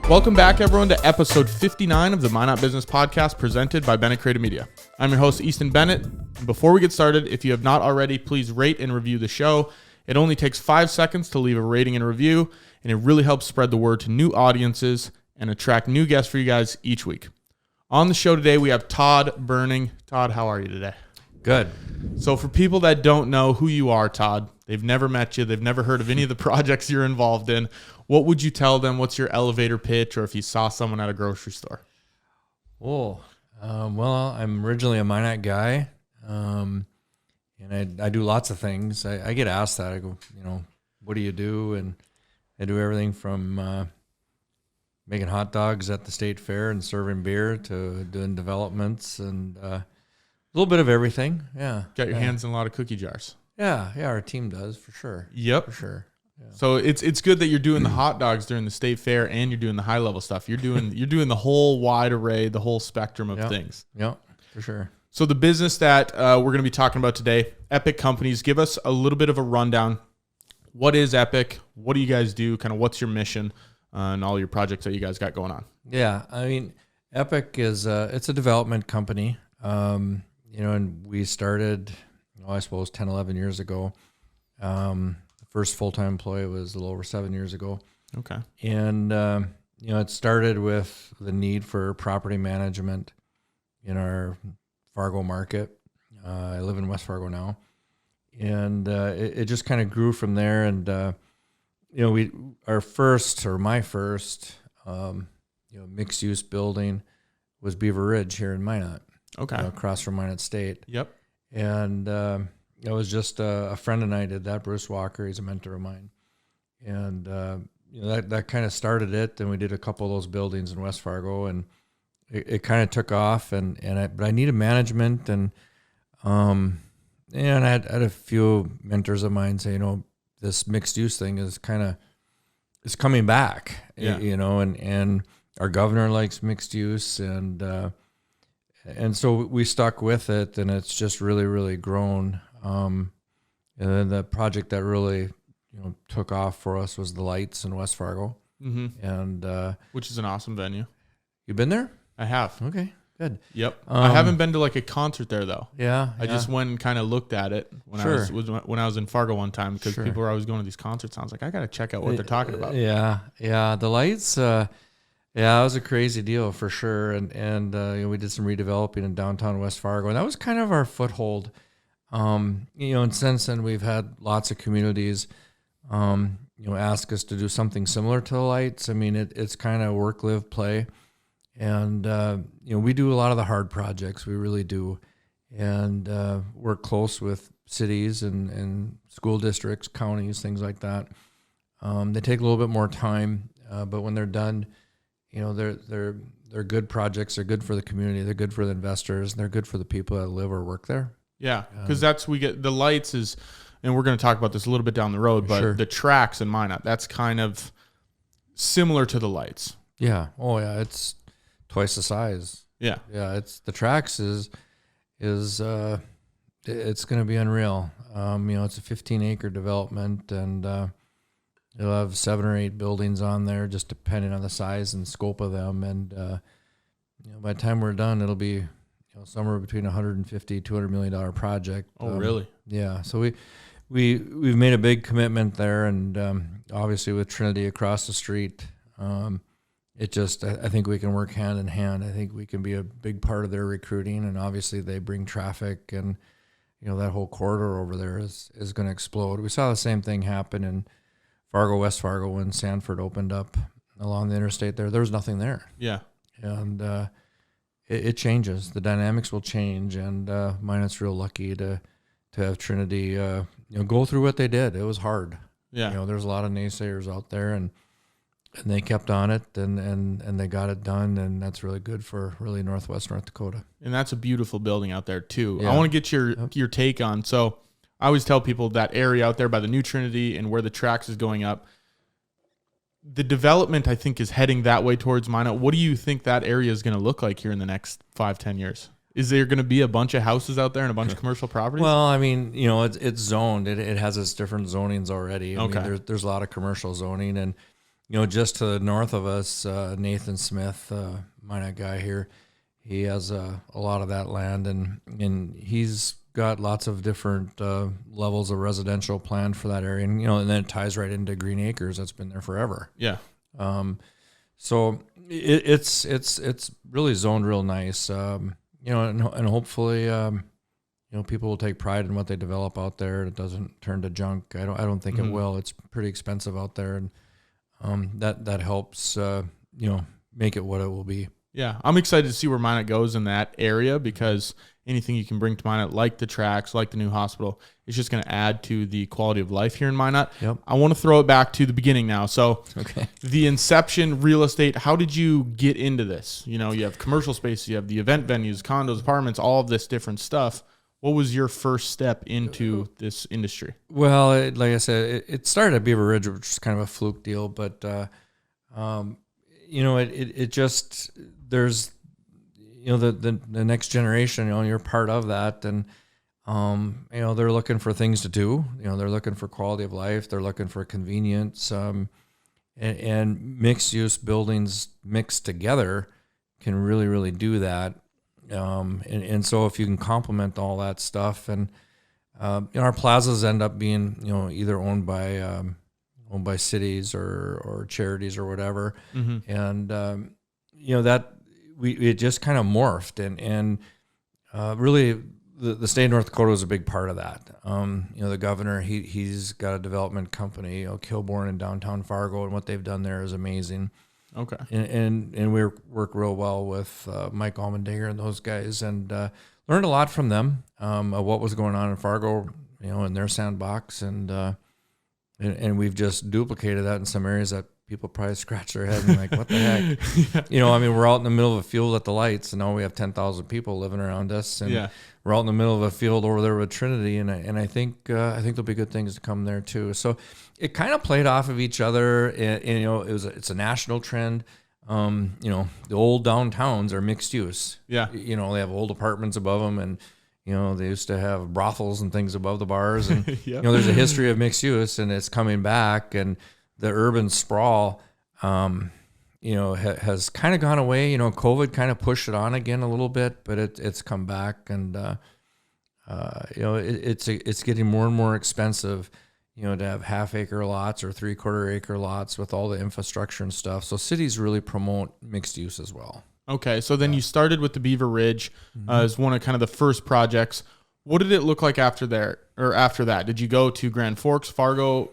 Welcome back, everyone, to episode 59 of the Minot Business Podcast presented by Bennett Creative Media. I'm your host, Easton Bennett. Before we get started, if you have not already, please rate and review the show. It only takes 5 seconds to leave a rating and a review, and it really helps spread the word to new audiences and attract new guests for you guys each week. On the show today, we have Todd Berning. Todd, how are you today? Good. So for people that don't know who you are, Todd, they've never met you, they've never heard of any of the projects you're involved in, what would you tell them? What's your elevator pitch, or if you saw someone at a grocery store? Well, I'm originally a Minot guy, and I do lots of things. I get asked that. I go, what do you do? And I do everything from making hot dogs at the state fair and serving beer to doing developments and a little bit of everything. Yeah. Got your hands in a lot of cookie jars. Yeah, our team does, for sure. Yep. For sure. Yeah. So it's good that you're doing the hot dogs during the state fair and you're doing the high level stuff. You're doing the whole wide array, the whole spectrum of things. Yep, for sure. So the business that we're going to be talking about today, Epic Companies. Give us a little bit of a rundown. What is Epic? What do you guys do? Kind of what's your mission and all your projects that you guys got going on? Yeah, I mean, Epic is it's a development company. And we started, I suppose 10, 11 years ago. First full-time employee was a little over 7 years ago. Okay. And, it started with the need for property management in our Fargo market. I live in West Fargo now. And it just kind of grew from there. And, my first mixed-use building was Beaver Ridge here in Minot. Okay. Across from Minot State. Yep. And it was just a friend and I did that, Bruce Walker. He's a mentor of mine. And, that kind of started it. And we did a couple of those buildings in West Fargo, and it kind of took off. But I needed management. And I had a few mentors of mine say, this mixed use thing is it's coming back, and our governor likes mixed use. And so we stuck with it, and it's just really, really grown. And then the project that really, took off for us was the lights in West Fargo. Mm-hmm. And which is an awesome venue. You been there? I have. Okay, good. Yep. I haven't been to like a concert there though. Yeah. I just went and kind of looked at it when I was in Fargo one time, because people were always going to these concerts. I was like, I got to check out what they're talking about. Yeah. The lights. It was a crazy deal for sure. And we did some redeveloping in downtown West Fargo, and that was kind of our foothold. And since then we've had lots of communities, ask us to do something similar to the lights. I mean, it's kind of work, live, play. And, we do a lot of the hard projects. We really do. And work close with cities and school districts, counties, things like that. They take a little bit more time, but when they're done, they're good projects. They're good for the community. They're good for the investors. And they're good for the people that live or work there. Yeah, because we get the lights is, and we're going to talk about this a little bit down the road, but the tracks in Minot, that's kind of similar to the lights. Yeah. Oh yeah, it's twice the size. Yeah. Yeah, it's the tracks is it's going to be unreal. It's a 15-acre development, and you'll have 7 or 8 buildings on there, just depending on the size and scope of them. And by the time we're done, it'll be somewhere between $150-200 million project. Oh, really? Yeah. So we've made a big commitment there, and obviously with Trinity across the street, I think we can work hand in hand. I think we can be a big part of their recruiting, and obviously they bring traffic, and that whole corridor over there is going to explode. We saw the same thing happen in Fargo, West Fargo, when Sanford opened up along the interstate there. There was nothing there. Yeah. And it changes. The dynamics will change, and Minot's real lucky to have Trinity go through what they did. It was hard. Yeah. There's a lot of naysayers out there, and they kept on it, and they got it done, and that's really good for really Northwest North Dakota. And that's a beautiful building out there too. Yeah. I want to get your take on. So I always tell people that area out there by the new Trinity and where the tracks is going up, the development, I think, is heading that way towards Minot. What do you think that area is going to look like here in the next 5-10 years? Is there going to be a bunch of houses out there and a bunch of commercial properties? Well, I mean, it's zoned. It has its different zonings already. I mean, there's a lot of commercial zoning, and just to the north of us, Nathan Smith, Minot guy here, he has a lot of that land, and he's got lots of different levels of residential planned for that area, and and then it ties right into Green Acres that's been there forever. Yeah. So it's really zoned real nice, and hopefully people will take pride in what they develop out there. It doesn't turn to junk. I don't think it will. It's pretty expensive out there, and that helps make it what it will be. Yeah, I'm excited to see where Minot goes in that area, because anything you can bring to Minot, like the tracks, like the new hospital, is just going to add to the quality of life here in Minot. Yep. I want to throw it back to the beginning now. So okay. The inception, real estate, how did you get into this? You have commercial space, you have the event venues, condos, apartments, all of this different stuff. What was your first step into this industry? Well, like I said, it started at Beaver Ridge, which was kind of a fluke deal, but it just, there's the next generation, you're part of that, and they're looking for things to do. They're looking for quality of life, they're looking for convenience, and mixed use buildings mixed together can really, really do that. And so if you can complement all that stuff, and our plazas end up being either owned by cities or charities or whatever, and that it just kind of morphed, and really the state of North Dakota was a big part of that. The governor, he's got a development company, Kilbourne in downtown Fargo, and what they've done there is amazing. Okay. And we work real well with Mike Allmendinger and those guys, and learned a lot from them of what was going on in Fargo, in their sandbox, and we've just duplicated that in some areas that people probably scratch their head and like, what the heck? Yeah. We're out in the middle of a field at the lights, and now we have 10,000 people living around us, and we're out in the middle of a field over there with Trinity, and I think there'll be good things to come there too. So it kind of played off of each other, and it's a national trend. The old downtowns are mixed use. Yeah. They have old apartments above them, and they used to have brothels and things above the bars, and there's a history of mixed use, and it's coming back, and the urban sprawl, has kind of gone away. COVID kind of pushed it on again a little bit, but it's come back, and it's getting more and more expensive, to have half-acre lots or three-quarter-acre lots with all the infrastructure and stuff. So cities really promote mixed use as well. Okay, so then you started with the Beaver Ridge as one of kind of the first projects. What did it look like after that? Did you go to Grand Forks, Fargo?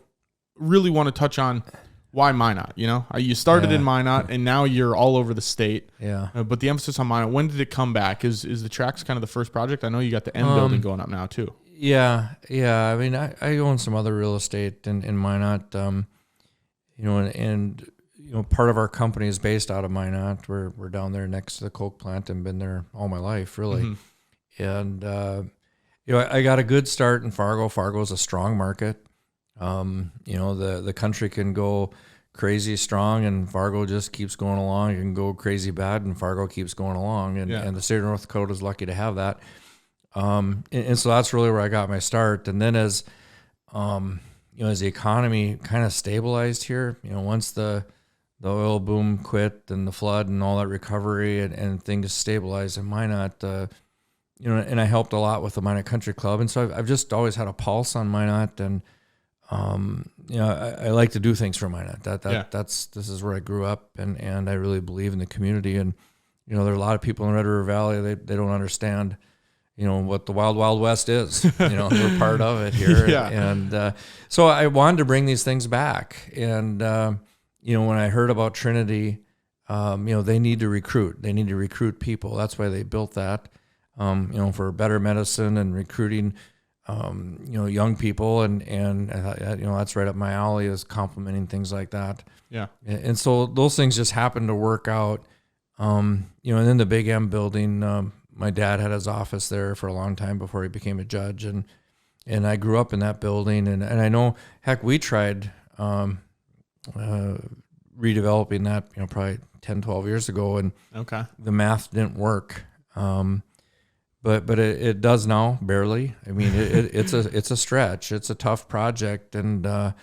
Really want to touch on why Minot? You started in Minot, and now you're all over the state. Yeah. But the emphasis on Minot, when did it come back? Is the tracks kind of the first project? I know you got the M building going up now too. Yeah. I own some other real estate in Minot, and part of our company is based out of Minot. We're down there next to the Coke plant and been there all my life, really. And I got a good start in Fargo. Fargo's a strong market. The country can go crazy strong, and Fargo just keeps going along. It can go crazy bad, and Fargo keeps going along. And the state of North Dakota is lucky to have that. And so that's really where I got my start. And then as the economy kind of stabilized here, once the oil boom quit and the flood and all that recovery and things stabilized in Minot, and I helped a lot with the Minot Country Club. And so I've just always had a pulse on Minot, and I like to do things for Minot. This is where I grew up, and I really believe in the community. And there are a lot of people in Red River Valley, they don't understand what the Wild Wild West is. We're part of it here. And so I wanted to bring these things back. And when I heard about Trinity, they need to recruit. They need to recruit people. That's why they built that, for better medicine and recruiting young people, and I thought, that's right up my alley, is complementing things like that. Yeah. And so those things just happened to work out. And then the Big M building, my dad had his office there for a long time before he became a judge, and I grew up in that building, and I know, heck, we tried redeveloping that, probably 10, 12 years ago, and the math didn't work. But it does now, barely. I mean, it's a stretch. It's a tough project, and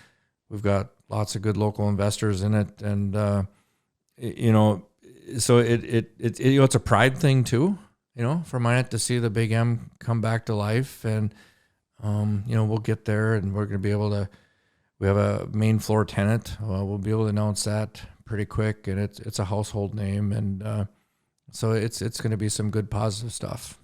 we've got lots of good local investors in it, and you know, so it you know, it's a pride thing too, you know, for Minot to see the Big M come back to life, and you know, we'll get there, and we're going to be able to. We have a main floor tenant. We'll be able to announce that pretty quick, and it's a household name, and so it's going to be some good positive stuff.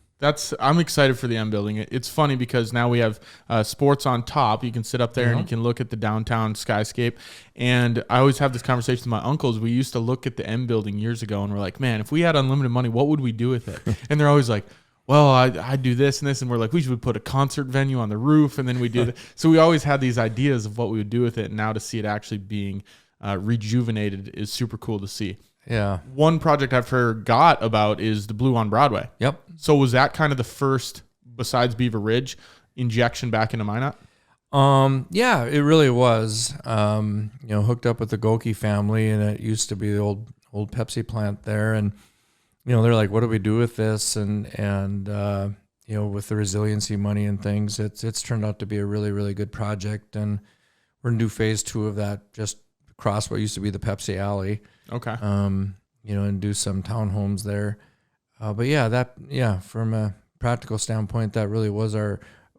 I'm excited for the M building. It's funny because now we have sports on top. You can sit up there and you can look at the downtown skyscape. And I always have this conversation with my uncles. We used to look at the M building years ago and we're like, man, if we had unlimited money, what would we do with it? And they're always like, well, I'd do this and this. And we're like, we should put a concert venue on the roof. And then we do that. So we always had these ideas of what we would do with it. And now to see it actually being rejuvenated is super cool to see. Yeah. One project I forgot about is the Blue on Broadway. Yep. So was that kind of the first, besides Beaver Ridge, injection back into Minot? Yeah, it really was. You know, hooked up with the Goki family, and it used to be the old Pepsi plant there. And, you know, they're like, what do we do with this? And you know, with the resiliency money and things, it's turned out to be a really, really good project. And we're going to do phase 2 of that, just across what used to be the Pepsi alley. Okay. You know, and do some townhomes there. But yeah, from a practical standpoint, that really was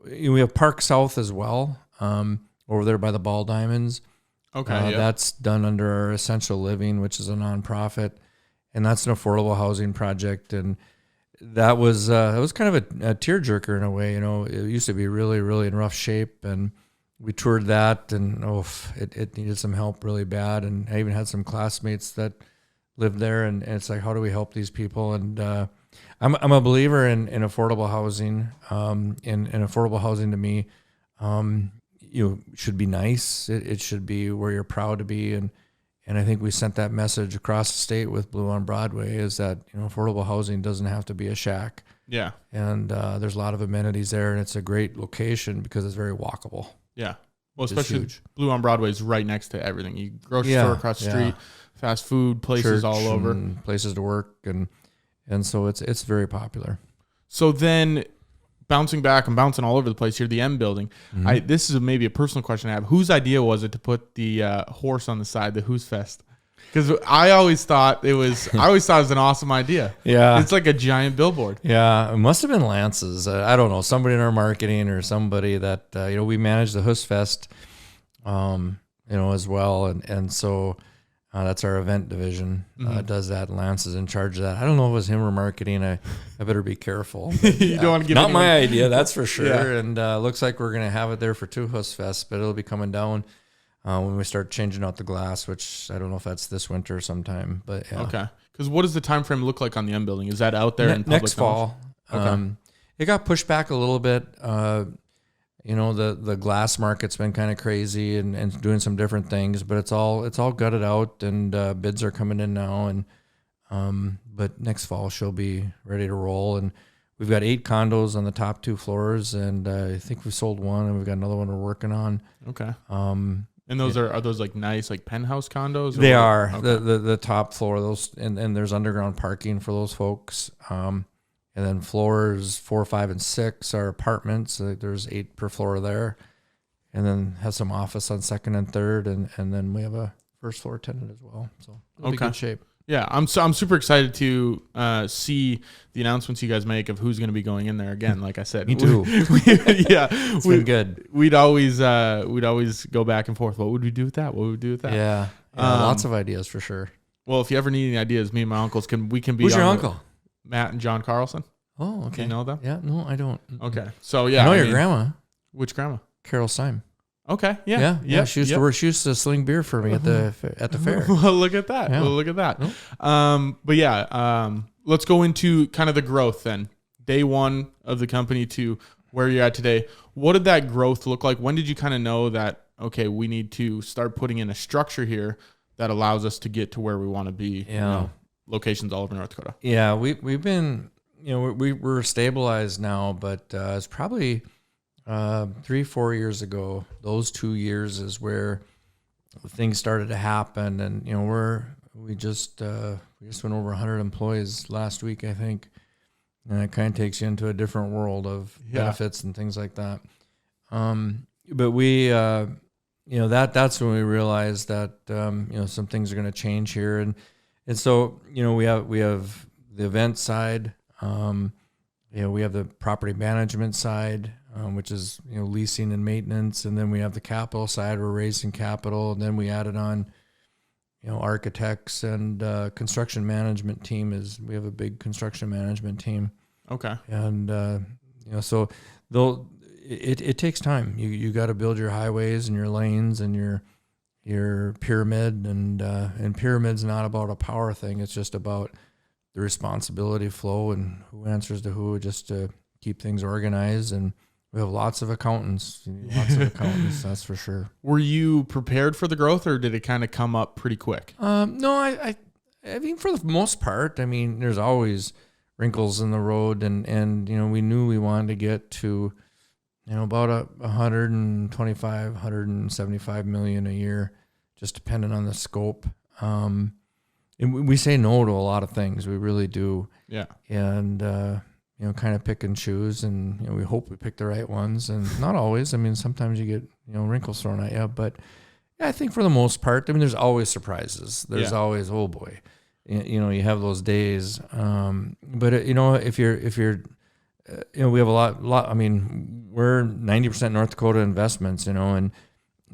we have Park South as well, over there by the Ball Diamonds. Okay. That's done under our Essential Living, which is a nonprofit, and that's an affordable housing project. And that was kind of a tearjerker in a way. You know, it used to be really, really in rough shape, and we toured that, and it needed some help really bad. And I even had some classmates that lived there, and it's like, how do we help these people? And I'm a believer in affordable housing. And affordable housing to me, you know, should be nice. It should be where you're proud to be, and I think we sent that message across the state with Blue on Broadway, is that, you know, affordable housing doesn't have to be a shack. Yeah. And there's a lot of amenities there, and it's a great location because it's very walkable. Yeah. Well, especially Blue on Broadway is right next to everything. You grocery store across the street, fast food places, church, all over, and places to work, and so it's very popular. So then, bouncing back, I'm bouncing all over the place here. The M building. Mm-hmm. This is maybe a personal question I have. Whose idea was it to put the horse on the side, the Who's Fest? Because I always thought it was an awesome idea. Yeah. It's like a giant billboard. Yeah. It must have been Lance's. I don't know, somebody in our marketing or somebody that, you know, we manage the Huss Fest, you know, as well. And so that's our event division, does that. Lance is in charge of that. I don't know if it was him or marketing. I better be careful. But, you don't want to give not my idea, that's for sure. Yeah. And looks like we're going to have it there for 2 Huss Fests, but it'll be coming down when we start changing out the glass, which I don't know if that's this winter sometime, but yeah. Okay. Because what does the time frame look like on the M building? Is that out there in public next fall? Okay. It got pushed back a little bit. You know, the glass market's been kind of crazy and doing some different things, but it's all gutted out, and bids are coming in now. And but next fall she'll be ready to roll. And we've got 8 condos on the top 2 floors, and I think we sold 1, and we've got another one we're working on. Okay. And those are those like nice like penthouse condos? They are. Okay. The top floor, those, and there's underground parking for those folks. And then floors 4, 5, and 6 are apartments. There's 8 per floor there, and then has some office on 2nd and 3rd, and then we have a first floor tenant as well. So it'll be good shape. Yeah, I'm super excited to see the announcements you guys make of who's going to be going in there again. Like I said, me too. It's been good. We'd always go back and forth. What would we do with that? What would we do with that? Yeah, lots of ideas for sure. Well, if you ever need any ideas, me and my uncles can be. Who's your uncle? Matt and John Carlson. Oh, okay. Do you know them? Yeah, no, I don't. Okay, so yeah, I know your grandma. Which grandma? Carol Syme. Okay. Yeah. She used to work. She used to sling beer for me at the fair. Well, look at that. Yeah. Well, look at that. Oh. But yeah, let's go into kind of the growth then. Day one of the company to where you're at today. What did that growth look like? When did you kind of know that, okay, we need to start putting in a structure here that allows us to get to where we want to be? Yeah. You know, locations all over North Dakota. Yeah, we've been, you know, we're stabilized now, but it's probably 3-4 years ago. Those 2 years is where things started to happen, and you know we just went over 100 employees last week, I think, and it kind of takes you into a different world of benefits and things like that. But we that's when we realized that some things are going to change here, and so we have the event side, we have the property management side, which is leasing and maintenance, and then we have the capital side. We're raising capital, and then we added on architects and construction management team. We have a big construction management team. Okay. And so it takes time. You got to build your highways and your lanes and your pyramid, and pyramid's not about a power thing. It's just about the responsibility flow and who answers to who, just to keep things organized. And we have lots of accountants. That's for sure. Were you prepared for the growth, or did it kind of come up pretty quick? No, I mean, for the most part, I mean, there's always wrinkles in the road, and we knew we wanted to get to about 125, 175 million a year, just depending on the scope. And we say no to a lot of things. We really do. Yeah. And kind of pick and choose, and we hope we pick the right ones, and not always. I mean, sometimes you get wrinkles thrown at you, but I think for the most part, I mean, there's always surprises. There's always, oh boy, you have those days. But if you're we have a lot. I mean, we're 90% North Dakota investments, and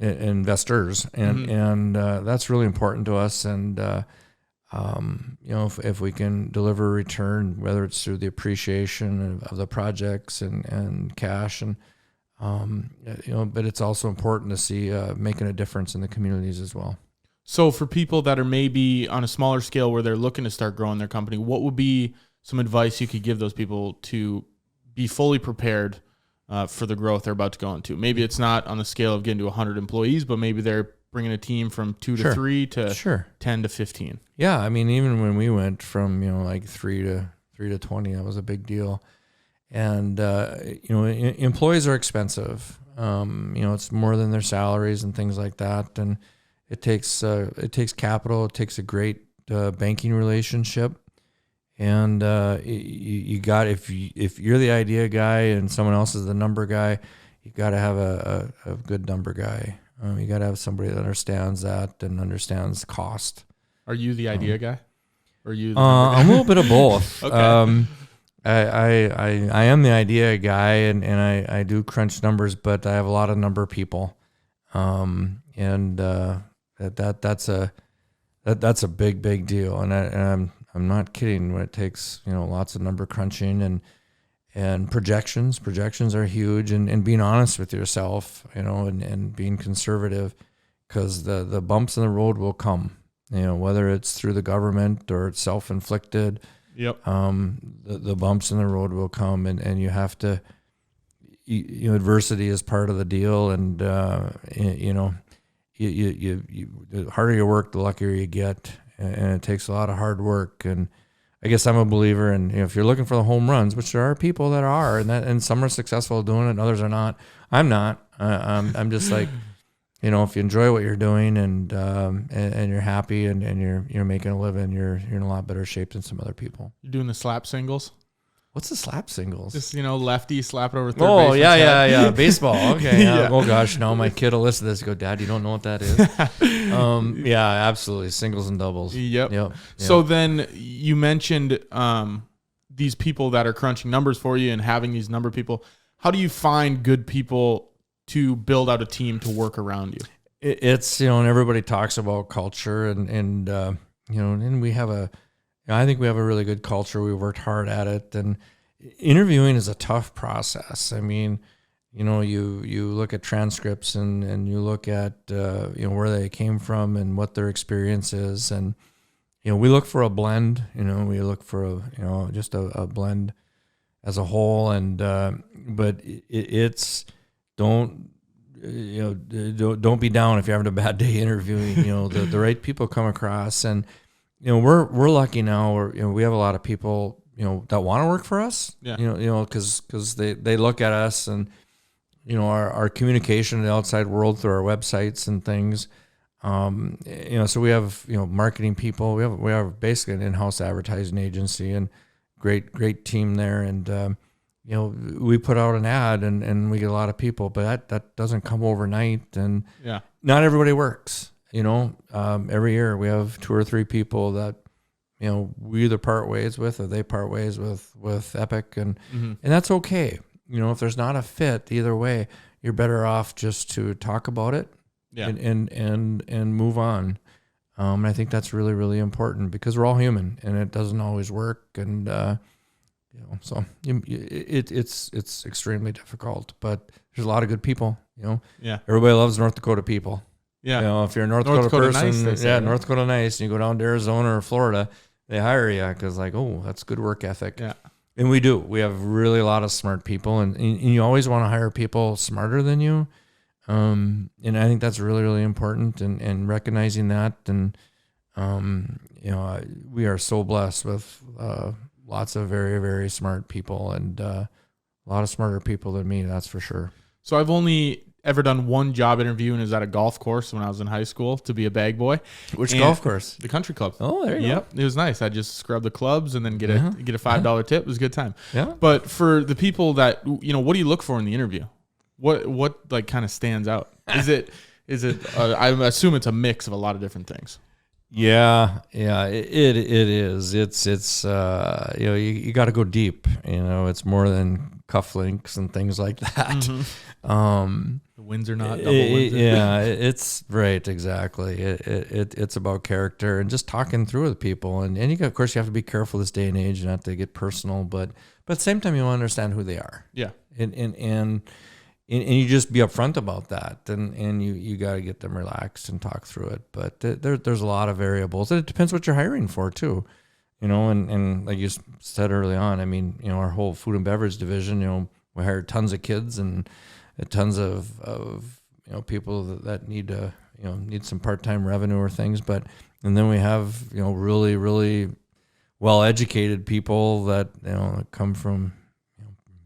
investors, and that's really important to us. And if we can deliver a return, whether it's through the appreciation of the projects and cash, and but it's also important to see making a difference in the communities as well. So for people that are maybe on a smaller scale where they're looking to start growing their company, what would be some advice you could give those people to be fully prepared for the growth they're about to go into? Maybe it's not on the scale of getting to 100 employees, but maybe they're bringing a team from 2 to 3 to 10 to 15. Yeah, I mean, even when we went from 3 to 20, that was a big deal. And employees are expensive. It's more than their salaries and things like that, and it takes capital. It takes a great banking relationship, and you got if you're the idea guy and someone else is the number guy, you got to have a good number guy. You got to have somebody that understands that and understands cost. Are you the idea guy? Or are you? I'm a little bit of both. Okay. I am the idea guy, and I do crunch numbers, but I have a lot of number people, and that's a big deal, and I'm not kidding when it takes lots of number crunching and projections. Projections are huge, and being honest with yourself, and being conservative, because the bumps in the road will come, whether it's through the government or it's self-inflicted. Yep. The bumps in the road will come, and you have to, adversity is part of the deal, and you the harder you work, the luckier you get, and it takes a lot of hard work. And I guess I'm a believer in, if you're looking for the home runs, which there are people that are, and some are successful doing it, and others are not. I'm not. I'm just like, if you enjoy what you're doing and you're happy and you're making a living, you're in a lot better shape than some other people. You're doing the slap singles? What's the slap singles? Just, lefty slap it over third base. Oh, yeah. Baseball. Okay. Yeah. Oh, gosh. No, my kid will listen to this and go, Dad, you don't know what that is. Yeah, absolutely. Singles and doubles. Yep. So then you mentioned these people that are crunching numbers for you and having these number people. How do you find good people to build out a team to work around you? It's, and everybody talks about culture, and we have I think we have a really good culture. We worked hard at it, and interviewing is a tough process. I mean, you look at transcripts and you look at, where they came from and what their experience is. And, we look for a blend, we look for just a blend as a whole. And, but it's, don't be down if you're having a bad day interviewing. The right people come across, and we're lucky now. We have a lot of people that want to work for us. Yeah. Because they look at us and our communication in the outside world through our websites and things. So we have marketing people. We have basically an in-house advertising agency and great team there, and we put out an ad and we get a lot of people, but that doesn't come overnight. And not everybody works, every year we have 2 or 3 people that, we either part ways with, or they part ways with Epic, and that's okay. If there's not a fit either way, you're better off just to talk about it and move on. And I think that's really, really important, because we're all human and it doesn't always work. And, so it's extremely difficult, but there's a lot of good people, everybody loves North Dakota people. Yeah. If you're a North Dakota person, nice, North Dakota nice, and you go down to Arizona or Florida, they hire you because that's good work ethic. Yeah. And we do. We have really a lot of smart people, and you always want to hire people smarter than you. And I think that's really, really important, and recognizing that. And, we are so blessed with lots of very, very smart people, and a lot of smarter people than me, that's for sure. So I've only ever done one job interview, and it was at a golf course when I was in high school to be a bag boy. Which golf course? The country club. Oh, there you go. It was nice. I just scrub the clubs and then get a $5 tip. It was a good time. Yeah. But for the people that, what do you look for in the interview? What like kind of stands out? Is it I assume it's a mix of a lot of different things. Yeah, it is. It's you got to go deep. It's more than cufflinks and things like that. The wins are not double wins. It's right, exactly. It's about character and just talking through with people. And of course, you have to be careful this day and age, not to get personal, but at the same time, you want to understand who they are. Yeah, and you just be upfront about that, and you got to get them relaxed and talk through it. But there's a lot of variables. It depends what you're hiring for too, and like you said early on, I mean, our whole food and beverage division, we hired tons of kids and tons of people that need to, need some part-time revenue or things. And then we have, really, really well-educated people that, come from,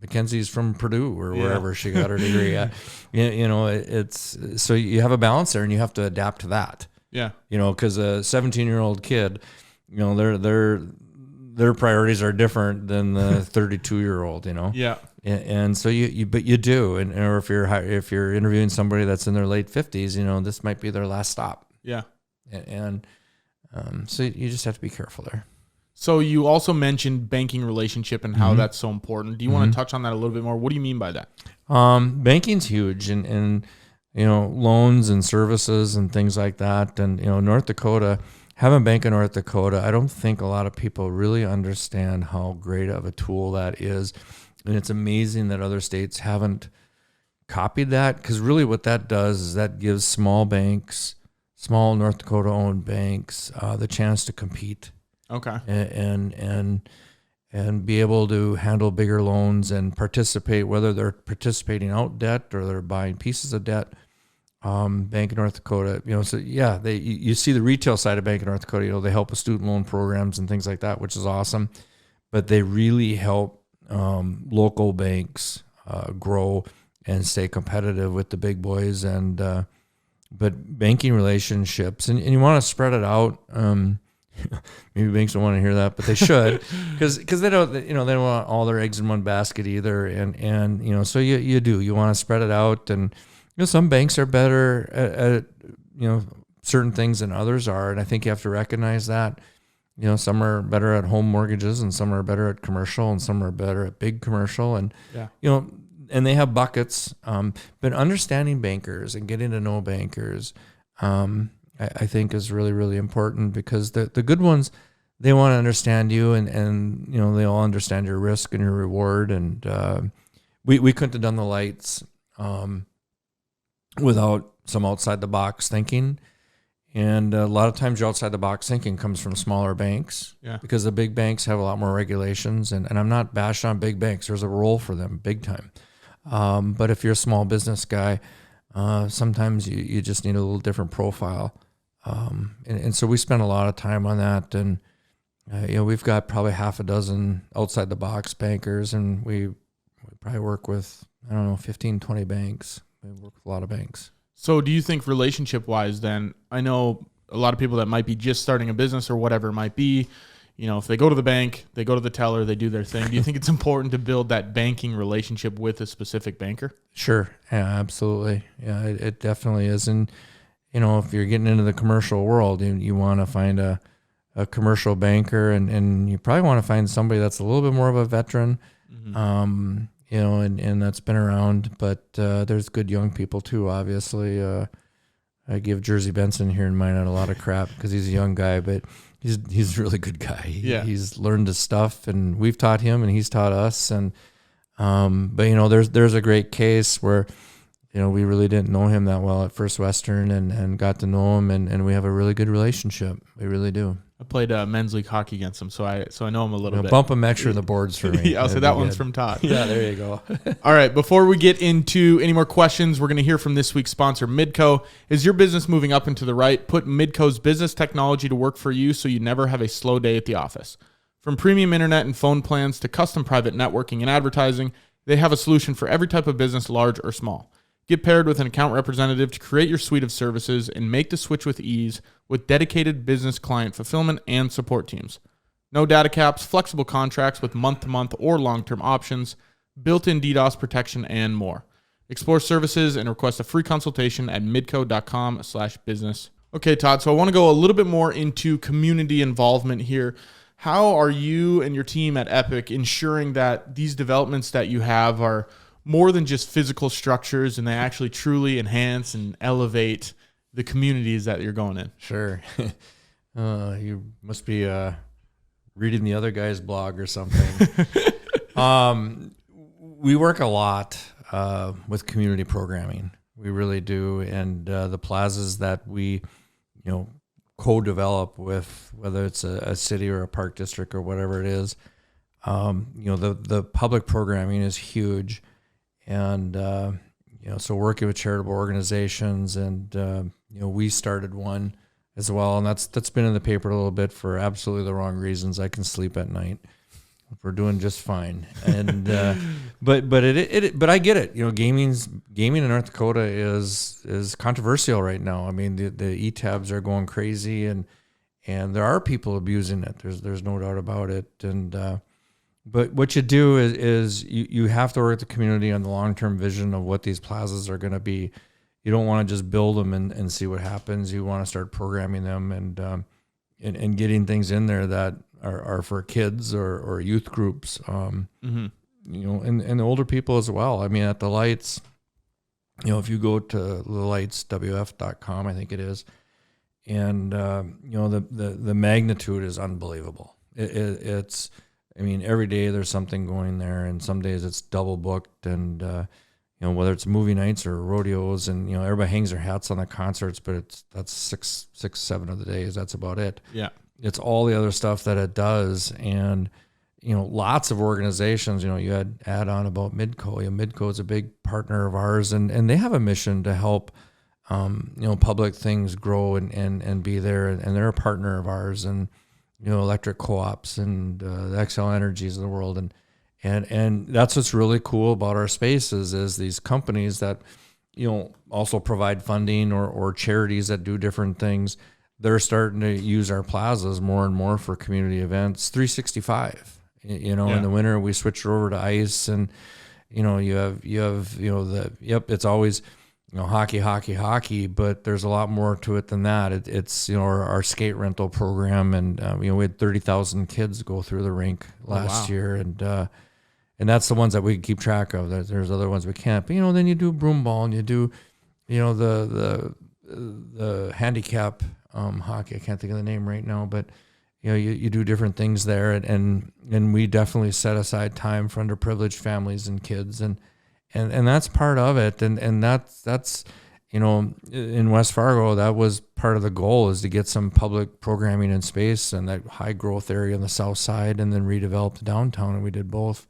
Mackenzie's from Purdue or wherever she got her degree at. It's so you have a balance there, and you have to adapt to that. Yeah. Because a 17-year-old kid, their priorities are different than the 32-year-old. Yeah. And so you do, or if you're interviewing somebody that's in their late 50s, this might be their last stop. Yeah. And so you just have to be careful there. So you also mentioned banking relationship and how that's so important. Do you want to touch on that a little bit more? What do you mean by that? Banking's huge, and loans and services and things like that. And North Dakota, having a bank in North Dakota, I don't think a lot of people really understand how great of a tool that is. And it's amazing that other states haven't copied that, because really what that does is that gives small banks, small North Dakota-owned banks, the chance to compete. Okay. And be able to handle bigger loans and participate, whether they're participating out debt or they're buying pieces of debt. Bank of North Dakota, you see the retail side of Bank of North Dakota, they help with student loan programs and things like that, which is awesome. But they really help local banks grow and stay competitive with the big boys. And but banking relationships, and you want to spread it out. Maybe banks don't want to hear that, but they should, because they don't, they don't want all their eggs in one basket either. And so you want to spread it out. And some banks are better at certain things than others are, and I think you have to recognize that. Some are better at home mortgages, and some are better at commercial, and some are better at big commercial, and and they have buckets. But understanding bankers and getting to know bankers, I think is really, really important, because the good ones, they want to understand you, and they all understand your risk and your reward. And we couldn't have done the lights without some outside the box thinking. And a lot of times your outside the box thinking comes from smaller banks, because the big banks have a lot more regulations. And I'm not bashing on big banks. There's a role for them big time. But if you're a small business guy, sometimes you just need a little different profile. And so we spend a lot of time on that. And, we've got probably half a dozen outside the box bankers, and we probably work with, 15, 20 banks. We work with a lot of banks. So do you think relationship wise then, I know a lot of people that might be just starting a business or whatever it might be, if they go to the bank, they go to the teller, they do their thing. Do you think it's important to build that banking relationship with a specific banker? Sure. Yeah, absolutely. Yeah, it definitely is. And, if you're getting into the commercial world, you want to find a commercial banker, and you probably want to find somebody that's a little bit more of a veteran, and that's been around. But there's good young people too, obviously. I give Jersey Benson here in Minot a lot of crap because he's a young guy, but he's a really good guy. He's learned his stuff, and we've taught him, and he's taught us. And but there's a great case where we really didn't know him that well at First Western, and got to know him, and we have a really good relationship. We really do. I played men's league hockey against him, so I know him a little bit. Bump him extra in the boards for me. Yeah, so that one's from Todd. Yeah, there you go. All right, before we get into any more questions, we're going to hear from this week's sponsor, Midco. Is your business moving up and to the right? Put Midco's business technology to work for you so you never have a slow day at the office. From premium internet and phone plans to custom private networking and advertising, they have a solution for every type of business, large or small. Get paired with an account representative to create your suite of services and make the switch with ease with dedicated business client fulfillment and support teams. No data caps, flexible contracts with month-to-month or long-term options, built-in DDoS protection, and more. Explore services and request a free consultation at midco.com/business. Okay, Todd, so I want to go a little bit more into community involvement here. How are you and your team at Epic ensuring that these developments that you have are more than just physical structures, and they actually truly enhance and elevate the communities that you're going in? Sure. You must be reading the other guy's blog or something. We work a lot with community programming. We really do. And the plazas that we, co-develop with, whether it's a city or a park district or whatever it is, the public programming is huge. And, so working with charitable organizations, and, we started one as well. And that's been in the paper a little bit for absolutely the wrong reasons. I can sleep at night. We're doing just fine. And, but I get it. Gaming in North Dakota is controversial right now. I mean, the e-tabs are going crazy, and there are people abusing it. There's no doubt about it. And, but what you do is you have to work with the community on the long-term vision of what these plazas are going to be. You don't want to just build them and see what happens. You want to start programming them and getting things in there that are for kids or youth groups, and the older people as well. I mean, at the lights, if you go to thelightswf.com, I think it is, and the magnitude is unbelievable. It's I mean, every day there's something going there, and some days it's double booked, and whether it's movie nights or rodeos, and everybody hangs their hats on the concerts, but that's 7 of the days. That's about it. Yeah, it's all the other stuff that it does, and lots of organizations. You had add on about Midco. Midco is a big partner of ours, and they have a mission to help public things grow and be there, and they're a partner of ours, and electric co-ops and the XL Energies of the world, and that's what's really cool about our spaces is these companies that also provide funding or charities that do different things. They're starting to use our plazas more and more for community events. 365. In the winter we switch over to ice, and you have it's always hockey, but there's a lot more to it than that. It's our skate rental program, and we had 30,000 kids go through the rink last year, and that's the ones that we can keep track of. There's other ones we can't. But then you do broom ball, and you do the handicap hockey. I can't think of the name right now, but you do different things there, and we definitely set aside time for underprivileged families and kids, and that's part of it, and that's in West Fargo, that was part of the goal, is to get some public programming in space and that high growth area on the south side, and then redevelop the downtown, and we did both.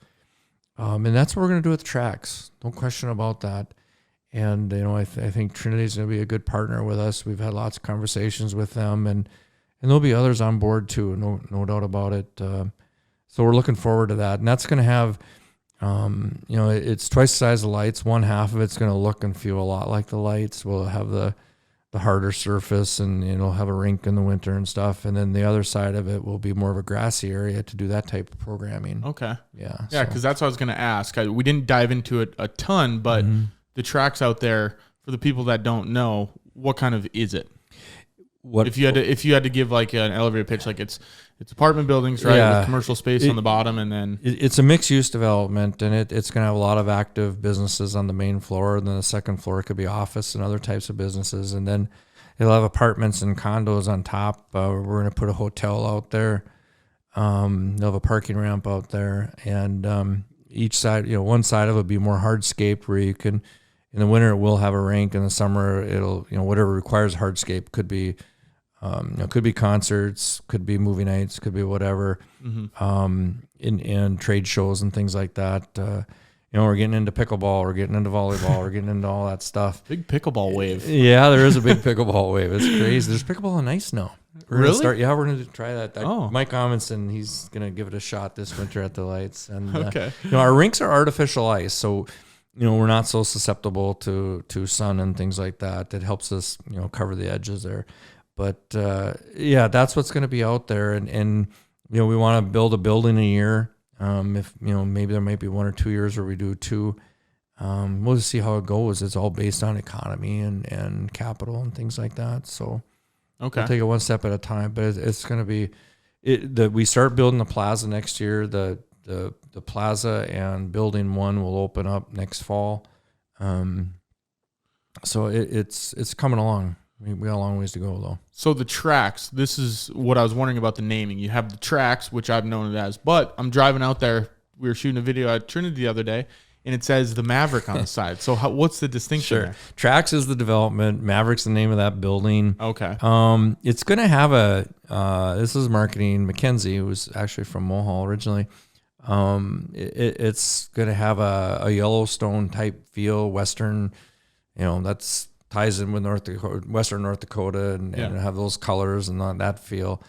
And that's what we're going to do with the tracks. No question about that. And I think Trinity's going to be a good partner with us. We've had lots of conversations with them, and there'll be others on board too. No doubt about it. So we're looking forward to that, and that's going to have. It's twice the size of the lights. One half of it's going to look and feel a lot like the lights. We'll have the the harder surface, and it'll have a rink in the winter and stuff. And then the other side of it will be more of a grassy area to do that type of programming. Okay. Yeah. Yeah, because that's what I was going to ask. We didn't dive into it a ton, but the tracks out there, for the people that don't know, what kind of is it? What if you had to give like an elevator pitch? Like it's apartment buildings, right? Yeah. With commercial space on the bottom, and then it's a mixed use development, and it's going to have a lot of active businesses on the main floor, and then the second floor could be office and other types of businesses, and then it'll have apartments and condos on top. We're going to put a hotel out there. They'll have a parking ramp out there, and each side, one side of it will be more hardscaped, where you can. In the winter, it will have a rink. In the summer, it'll whatever requires hardscape could be. Could be concerts, could be movie nights, could be whatever, in trade shows and things like that. We're getting into pickleball, we're getting into volleyball, we're getting into all that stuff. Big pickleball wave. Yeah, there is a big pickleball wave. It's crazy. There's pickleball on ice now. Really? We're going to try that. Mike Amundsen, he's going to give it a shot this winter at the lights. And okay. Our rinks are artificial ice, so we're not so susceptible to sun and things like that. It helps us, cover the edges there. But that's what's going to be out there, and we want to build a building a year. If maybe there might be 1 or 2 years where we do 2. We'll just see how it goes. It's all based on economy and capital and things like that. So okay, we'll take it one step at a time. But it's going to be we start building the plaza next year. The plaza and building 1 will open up next fall. So it's coming along. We got a long ways to go, though. So the tracks, this is what I was wondering about the naming. You have the tracks, which I've known it as, but I'm driving out there. We were shooting a video at Trinity the other day, and it says the Maverick on the side. So what's the distinction there? Tracks is the development. Maverick's the name of that building. Okay. It's going to have this is marketing. Mackenzie, who was actually from Mohall originally. It's going to have a Yellowstone type feel, Western, that's ties in with Western North Dakota, and have those colors and that feel.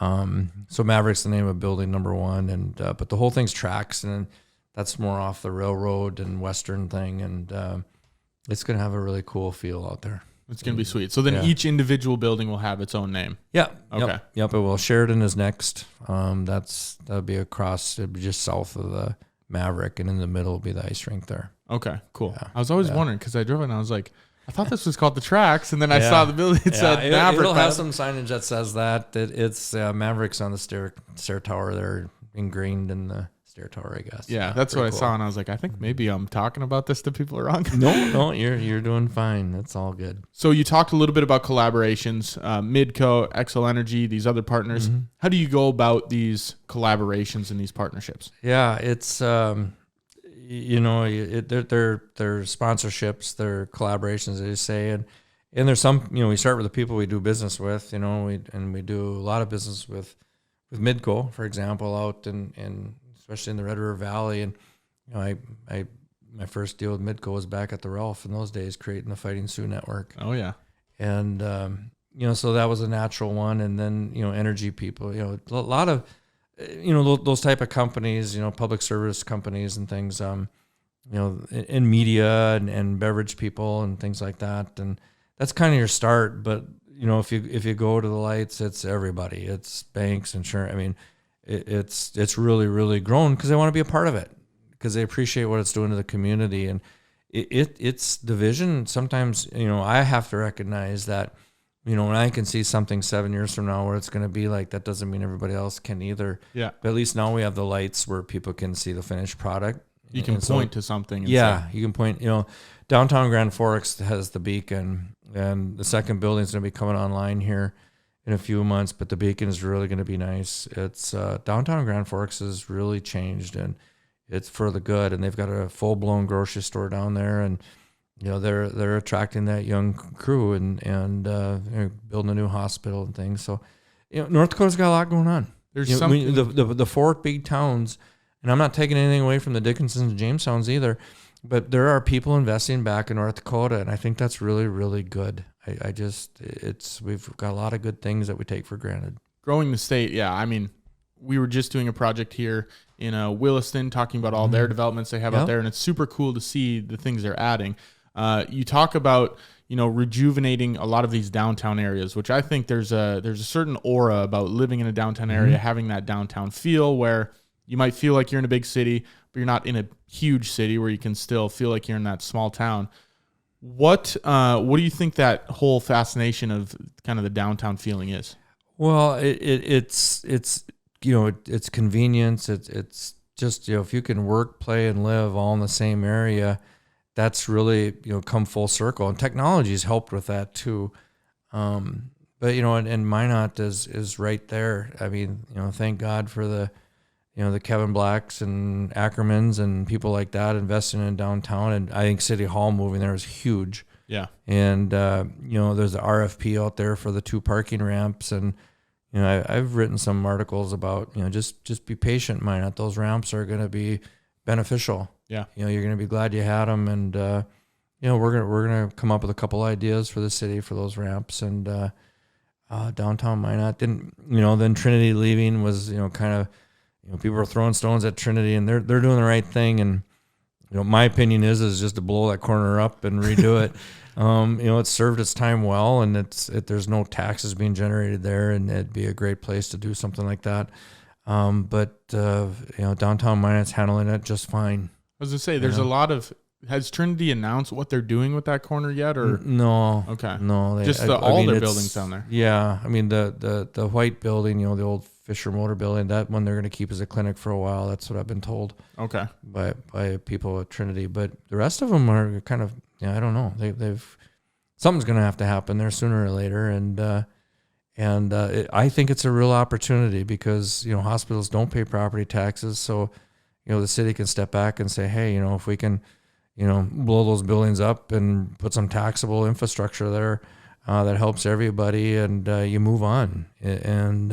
So Maverick's the name of building number 1, and but the whole thing's tracks, and that's more off the railroad and Western thing, and it's going to have a really cool feel out there. It's going to be sweet. So then each individual building will have its own name. Yeah. Okay. Yep. It will. Sheridan is next. That'll be across. It'll be just south of the Maverick, and in the middle will be the ice rink there. Okay. Cool. Yeah. I was always wondering, because I drove it and I was like, I thought this was called the Tracks, and then I saw the building. It said Maverick. It'll have some signage that says that it's Mavericks on the stair tower. They're ingrained in the stair tower, I guess. Yeah, that's what I saw, and I was like, I think maybe I'm talking about this to people wrong. No, you're doing fine. That's all good. So you talked a little bit about collaborations, Midco, Xcel Energy, these other partners. Mm-hmm. How do you go about these collaborations and these partnerships? Yeah, it's they're sponsorships, they're collaborations, as you say, and there's some, we start with the people we do business with, we do a lot of business with Midco, for example, out in especially in the Red River Valley, and my first deal with Midco was back at the Ralph in those days, creating the Fighting Sioux Network. Oh yeah, and so that was a natural one, and then energy people, a lot of. Those type of companies, public service companies and things, in media and beverage people and things like that. And that's kind of your start. But, if you go to the lights, it's everybody. It's banks, insurance. I mean, it's really, really grown because they want to be a part of it, because they appreciate what it's doing to the community. And it's division. Sometimes, I have to recognize that, when I can see something 7 years from now where it's going to be like, that doesn't mean everybody else can either. Yeah. But at least now we have the lights where people can see the finished product. You can point to something. You can point, downtown Grand Forks has the beacon, and the second building is going to be coming online here in a few months, but the beacon is really going to be nice. It's downtown Grand Forks has really changed, and it's for the good. And they've got a full-blown grocery store down there, and they're attracting that young crew and building a new hospital and things. So, North Dakota's got a lot going on. There's something the 4 big towns, and I'm not taking anything away from the Dickinsons and Jamestowns either, but there are people investing back in North Dakota, and I think that's really, really good. We've got a lot of good things that we take for granted. Growing the state, yeah. I mean, we were just doing a project here in Williston, talking about all their developments they have out there, and it's super cool to see the things they're adding. You talk about, rejuvenating a lot of these downtown areas, which I think there's a certain aura about living in a downtown area, having that downtown feel where you might feel like you're in a big city, but you're not in a huge city where you can still feel like you're in that small town. What do you think that whole fascination of kind of the downtown feeling is? Well, it's convenience. It's just, if you can work, play, and live all in the same area, that's really, come full circle. And technology's helped with that too. But, and Minot is right there. I mean, thank God for the Kevin Blacks and Ackermans and people like that investing in downtown. And I think City Hall moving there is huge. Yeah. And, there's the RFP out there for the 2 parking ramps. And, I've written some articles about, just be patient, Minot. Those ramps are going to be beneficial. Yeah. You're going to be glad you had them. And, we're going to come up with a couple ideas for the city for those ramps. And downtown Minot didn't, then Trinity leaving was, kind of, people were throwing stones at Trinity, and they're doing the right thing. And, my opinion is just to blow that corner up and redo it. It served its time well, and there's no taxes being generated there, and it'd be a great place to do something like that. But downtown Minot's handling it just fine. I was gonna say, there's a lot of. Has Trinity announced what they're doing with that corner yet, or no? Okay, no. All their buildings down there. Yeah, I mean the white building, the old Fisher Motor building, that one they're going to keep as a clinic for a while. That's what I've been told. Okay. By people at Trinity, but the rest of them are kind of, I don't know. They've something's going to have to happen there sooner or later, and I think it's a real opportunity because hospitals don't pay property taxes, so the city can step back and say, hey, if we can, blow those buildings up and put some taxable infrastructure there, that helps everybody, and you move on, and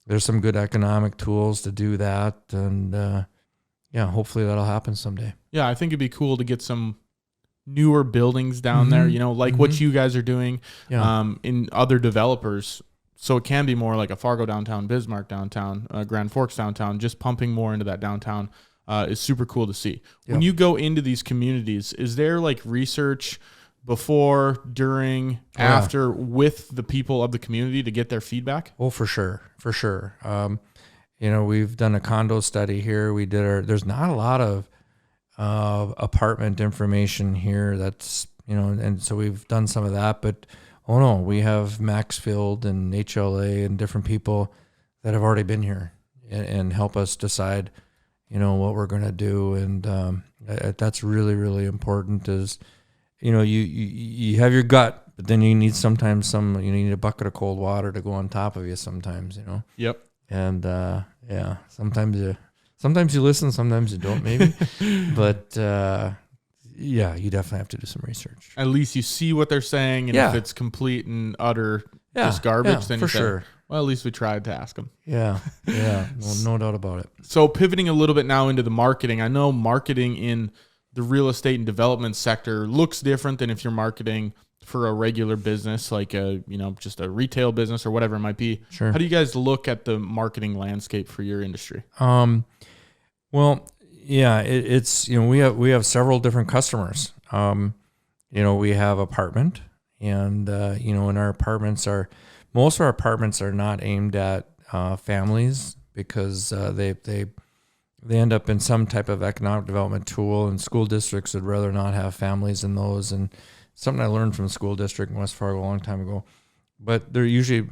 there's some good economic tools to do that, and hopefully that'll happen someday. Yeah, I think it'd be cool to get some newer buildings down there, like what you guys are doing in other developers. So it can be more like a Fargo downtown, Bismarck downtown, Grand Forks downtown, just pumping more into that downtown is super cool to see. Yep. When you go into these communities, is there like research before, during, after with the people of the community to get their feedback? Oh, for sure. For sure. We've done a condo study here. There's not a lot of apartment information here. That's, and so we've done some of that, but we have Maxfield and HLA and different people that have already been here and help us decide, what we're going to do. And that's really, really important is, you have your gut, but then you need sometimes you need a bucket of cold water to go on top of you sometimes, Yep. And, sometimes you listen, sometimes you don't maybe, but, you definitely have to do some research. At least you see what they're saying, and if it's complete and utter just garbage, then you say, well, at least we tried to ask them. Yeah, no doubt about it. So pivoting a little bit now into the marketing, I know marketing in the real estate and development sector looks different than if you're marketing for a regular business, like just a retail business or whatever it might be. Sure. How do you guys look at the marketing landscape for your industry? It's we have several different customers. We have apartment, and and our apartments most of our apartments are not aimed at families because they end up in some type of economic development tool, and school districts would rather not have families in those. And something I learned from a school district in West Fargo a long time ago, but they're usually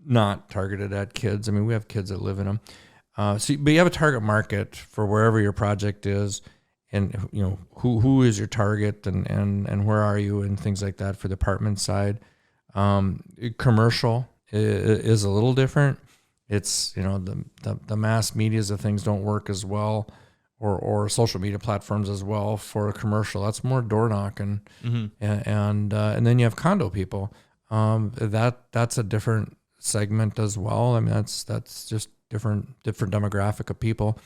not targeted at kids. I mean, we have kids that live in them. But you have a target market for wherever your project is, and who is your target, and where are you, and things like that for the apartment side. Commercial is a little different. It's the mass medias of things don't work as well, or social media platforms as well for a commercial. That's more door knocking, and then you have condo people. That's a different segment as well. I mean, that's just different demographic of people,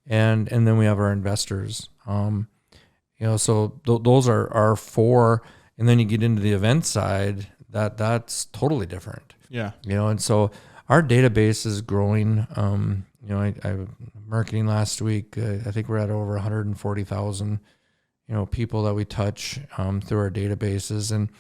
and then we have our investors. So those are our four, and then you get into the event side. That's totally different. Yeah. And so our database is growing. I marketing last week. I think we're at over 140,000, people that we touch through our databases, and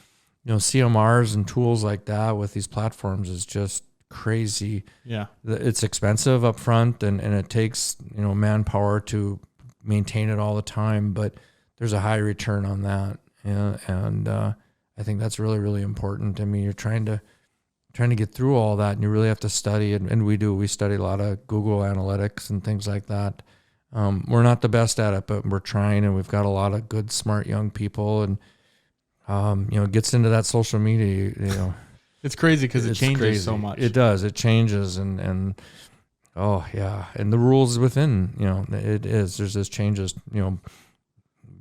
CMRs and tools like that with these platforms is just crazy. Yeah. It's expensive up front and it takes, manpower to maintain it all the time, but there's a high return on that. And I think that's really, really important. I mean, you're trying to get through all that, and you really have to study, and we study a lot of Google Analytics and things like that. We're not the best at it, but we're trying, and we've got a lot of good, smart young people, and it gets into that social media, It's crazy because it changes so much. It does. It changes, and oh yeah, and the rules within, it is. There's this changes,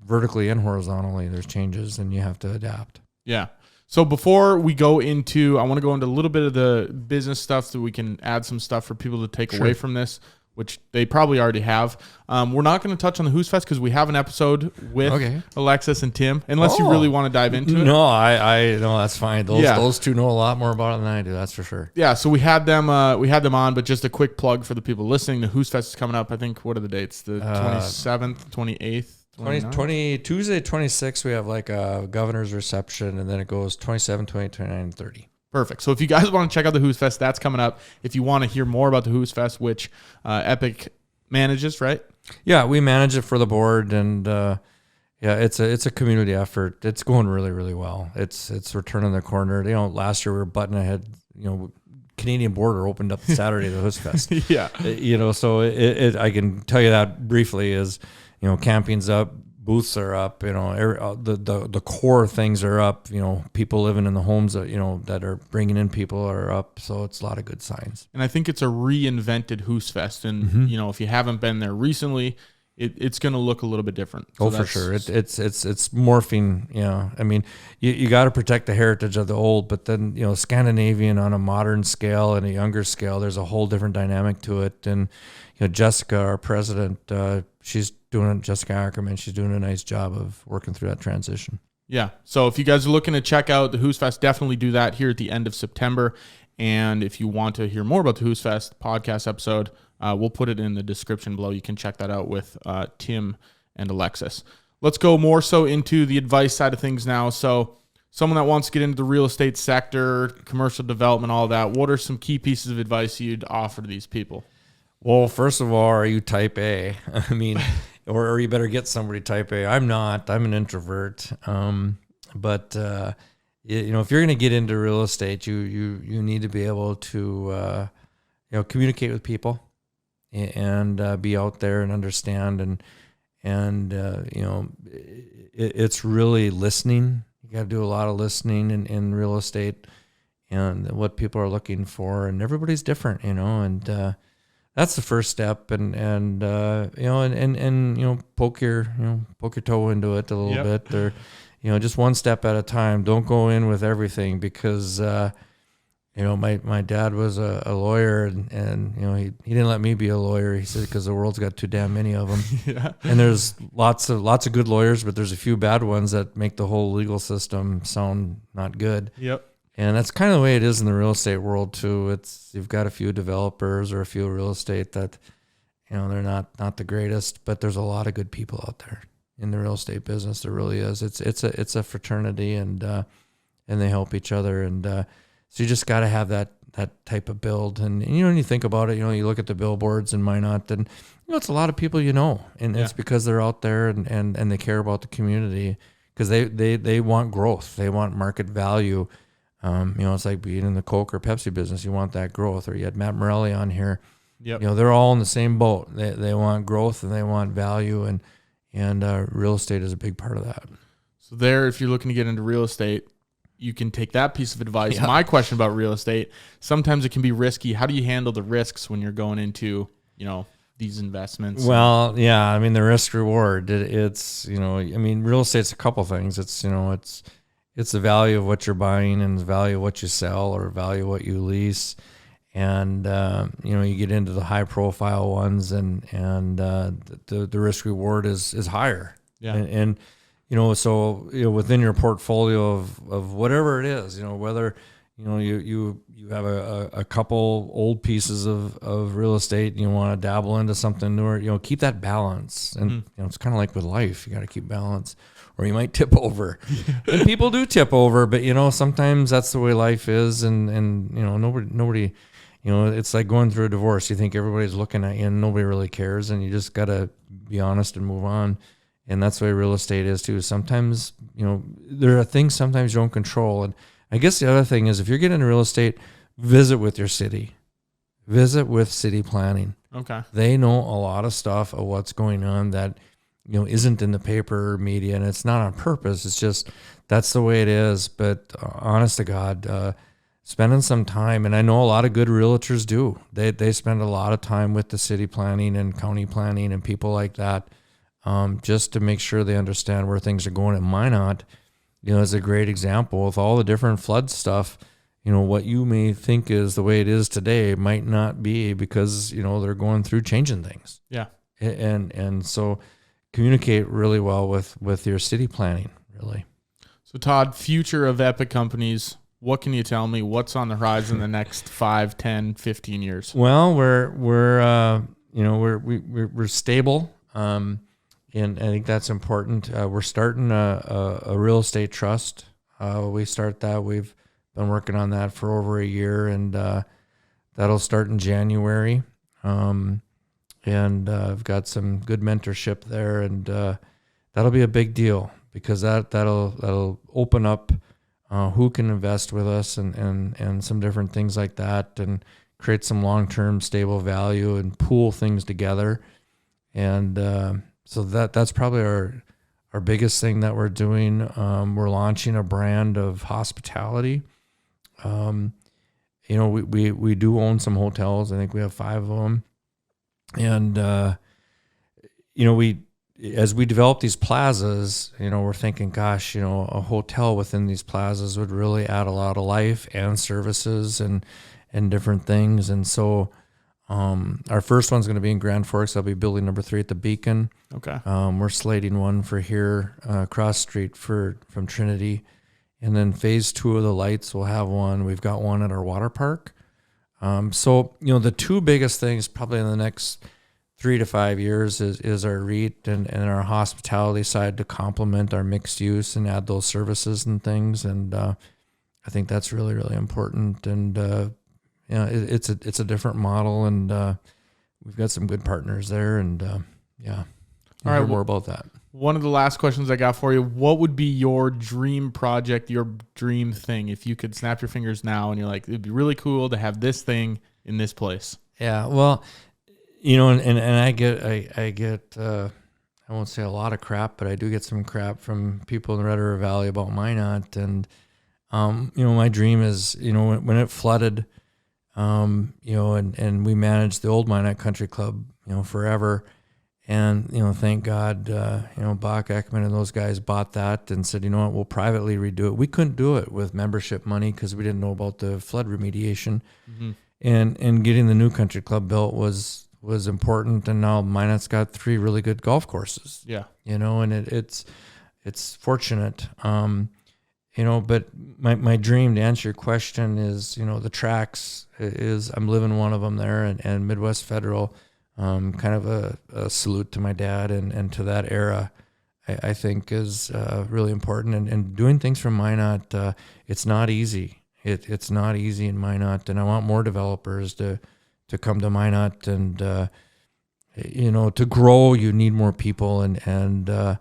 vertically and horizontally. There's changes, and you have to adapt. Yeah. So before we go into, I want to go into a little bit of the business stuff so we can add some stuff for people to take away from this, which they probably already have. We're not going to touch on the Who's Fest because we have an episode with Alexis and Tim, unless you really want to dive into it. No, I no, that's fine. Those two know a lot more about it than I do. That's for sure. Yeah. So we had them on, but just a quick plug for the people listening. The Who's Fest is coming up. I think, what are the dates? The 27th, 28th. 20 Tuesday 26th we have like a governor's reception, and then it goes 27, 28, 29, and 30. Perfect. So if you guys want to check out the Who's Fest, that's coming up. If you want to hear more about the Who's Fest, which Epic manages, right? Yeah, we manage it for the board, and it's a community effort. It's going really, really well. It's returning the corner. Last year we were butting ahead. Canadian border opened up Saturday the Who's Fest. Yeah. So I can tell you that briefly is. Camping's up, booths are up, the core things are up, people living in the homes that are bringing in people are up. So it's a lot of good signs. And I think it's a reinvented Who's Fest. And, if you haven't been there recently, it's going to look a little bit different. So for sure. It's morphing. I mean, you got to protect the heritage of the old, but then, Scandinavian on a modern scale and a younger scale, there's a whole different dynamic to it. And, Jessica, our president, Jessica Ackerman, she's doing a nice job of working through that transition. Yeah. So if you guys are looking to check out the Who's Fest, definitely do that here at the end of September. And if you want to hear more about the Who's Fest podcast episode, we'll put it in the description below. You can check that out with Tim and Alexis. Let's go more so into the advice side of things now. So someone that wants to get into the real estate sector, commercial development, all that, what are some key pieces of advice you'd offer to these people? Well, first of all, are you type A? I mean, or you better get somebody type A. I'm not. I'm an introvert. But if you're going to get into real estate, you need to be able to communicate with people and be out there and understand and it's really listening. You got to do a lot of listening in real estate and what people are looking for, and everybody's different, and that's the first step, and poke your toe into it a little bit, or just one step at a time. Don't go in with everything, because my dad was a lawyer, and he didn't let me be a lawyer. He said, because the world's got too damn many of them. Yeah. And there's lots of good lawyers, but there's a few bad ones that make the whole legal system sound not good. Yep. And that's kind of the way it is in the real estate world too. You've got a few developers or a few real estate that, they're not the greatest, but there's a lot of good people out there in the real estate business. There really is. It's a fraternity, and they help each other. And so you just got to have that type of build. And when you think about it, you look at the billboards in Minot, and it's a lot of people, and it's because they're out there and they care about the community, because they want growth. They want market value. It's like being in the Coke or Pepsi business. You want that growth. Or you had Matt Morelli on here. Yep. They're all in the same boat. They want growth and they want value, and real estate is a big part of that. So if you're looking to get into real estate, you can take that piece of advice. Yeah. My question about real estate, sometimes it can be risky. How do you handle the risks when you're going into, these investments? Well, yeah, I mean, the risk reward, it's, real estate's a couple things. It's the value of what you're buying, and the value of what you sell, or value of what you lease. And, you get into the high profile ones, and the risk reward is higher. Yeah. And within your portfolio of whatever it is, whether, you have a couple old pieces of real estate and you want to dabble into something newer, keep that balance. And it's kind of like with life, you got to keep balance or you might tip over. And people do tip over, but sometimes that's the way life is. And nobody, it's like going through a divorce. You think everybody's looking at you and nobody really cares. And you just got to be honest and move on. And that's the way real estate is too. Sometimes, there are things sometimes you don't control. And I guess the other thing is if you're getting into real estate, visit with your city. Visit with city planning. Okay. They know a lot of stuff of what's going on that, isn't in the paper or media, and it's not on purpose. It's just, that's the way it is. But honest to God, spending some time, and I know a lot of good realtors do. They spend a lot of time with the city planning and county planning and people like that, just to make sure they understand where things are going. At Minot, is a great example with all the different flood stuff. What you may think is the way it is today might not be because, they're going through changing things. Yeah. And so communicate really well with your city planning, really. So Todd, future of Epic companies, what can you tell me? What's on the horizon in the next 5, 10, 15 years? Well, we're stable. And I think that's important. We're starting a real estate trust. We start that. We've been working on that for over a year, and that'll start in January. And I've got some good mentorship there, and that'll be a big deal because that'll open up who can invest with us and some different things like that, and create some long-term stable value and pool things together. And so that's probably our biggest thing that we're doing. We're launching a brand of hospitality. We do own some hotels. I think we have 5 of them. And, as we develop these plazas, we're thinking, gosh, a hotel within these plazas would really add a lot of life and services and different things. And so, our first one's going to be in Grand Forks. That'll be building number 3 at the Beacon. Okay. We're slating one for here, across street from Trinity. And then phase 2 of the Lights, we'll have one. We've got one at our water park. So, the 2 biggest things probably in the next 3 to 5 years is our REIT and our hospitality side to complement our mixed use and add those services and things. And I think that's really, really important. And it's a different model, and we've got some good partners there. And all right, more about that. One of the last questions I got for you: what would be your dream project, your dream thing, if you could snap your fingers now and you're like, it'd be really cool to have this thing in this place? Yeah, well, and I get I won't say a lot of crap, but I do get some crap from people in the Red River Valley about Minot. And my dream is, when it flooded, and we managed the old Minot Country Club, forever. And, thank God, Bach, Ekman, and those guys bought that and said, we'll privately redo it. We couldn't do it with membership money because we didn't know about the flood remediation. Mm-hmm. And getting the new country club built was important. And now Minot's got 3 really good golf courses. Yeah. And it's fortunate. But my dream, to answer your question, is, the tracks is, I'm living one of them there, and Midwest Federal. Kind of a salute to my dad and to that era, I think is really important. And doing things from Minot, it's not easy. It's not easy in Minot, and I want more developers to come to Minot. And to grow, you need more people, and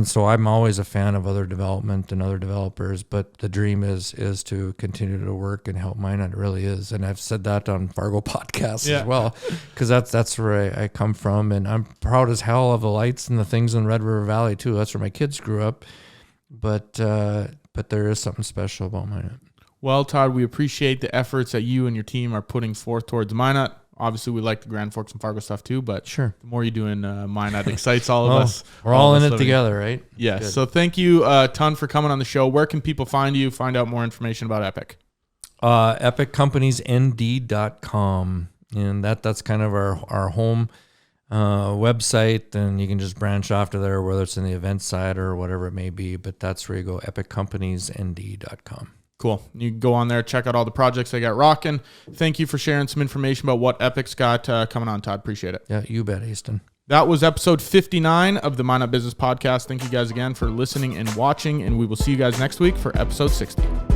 so I'm always a fan of other development and other developers, but the dream is to continue to work and help Minot. It really is. And I've said that on Fargo podcasts as well, because that's where I come from. And I'm proud as hell of the Lights and the things in Red River Valley too. That's where my kids grew up. But there is something special about Minot. Well, Todd, we appreciate the efforts that you and your team are putting forth towards Minot. Obviously, we like the Grand Forks and Fargo stuff too, but sure, the more you do in Minot excites all of us. We're all in it together, right? Yes. Good. So thank you a ton for coming on the show. Where can people find you, find out more information about Epic? EpicCompaniesND.com. And that's kind of our home. website, then you can just branch off to there, whether it's in the event side or whatever it may be. But that's where you go, epiccompanysnd.com. Cool. You can go on there, check out all the projects they got rocking. Thank you for sharing some information about what Epic's got coming on, Todd. Appreciate it. Yeah, you bet, Easton. That was episode 59 of the Minot Business Podcast. Thank you guys again for listening and watching, and we will see you guys next week for episode 60.